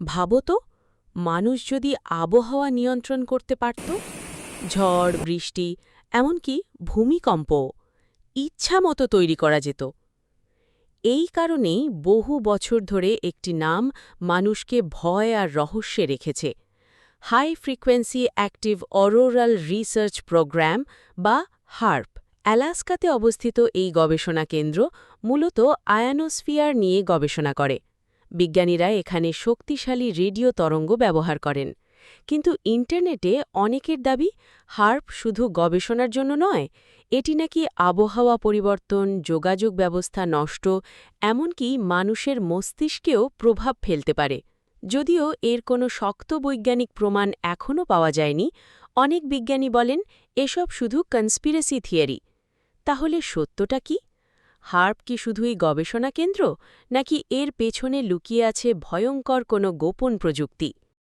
ভাবো তো, মানুষ যদি আবহাওয়া নিয়ন্ত্রণ করতে পারত, ঝড় বৃষ্টি এমনকি ভূমিকম্প ইচ্ছামতো তৈরি করা যেত। এই কারণেই বহু বছর ধরে একটি নাম মানুষকে ভয় আর রহস্যে রেখেছে: high frequency active auroral research program বা হার্প। অ্যালাস্কাতে অবস্থিত এই গবেষণা কেন্দ্র মূলত আয়নোস্ফিয়ার নিয়ে গবেষণা করে। বিজ্ঞানীরা এখানে শক্তিশালী রেডিও তরঙ্গ ব্যবহার করেন। কিন্তু ইন্টারনেটে অনেকের দাবি, হার্প শুধু গবেষণার জন্য নয়, এটি নাকি আবহাওয়া পরিবর্তন, যোগাযোগ ব্যবস্থা নষ্ট, এমনকি মানুষের মস্তিষ্কেও প্রভাব ফেলতে পারে। যদিও এর কোনো শক্ত বৈজ্ঞানিক প্রমাণ এখনও পাওয়া যায়নি, অনেক বিজ্ঞানী বলেন এসব শুধু কনস্পিরেসি থিওরি। তাহলে সত্যটা কি? হার্প কি শুধুই গবেষণা কেন্দ্র, নাকি এর পেছনে লুকিয়ে আছে ভয়ঙ্কর কোনো গোপন প্রযুক্তি?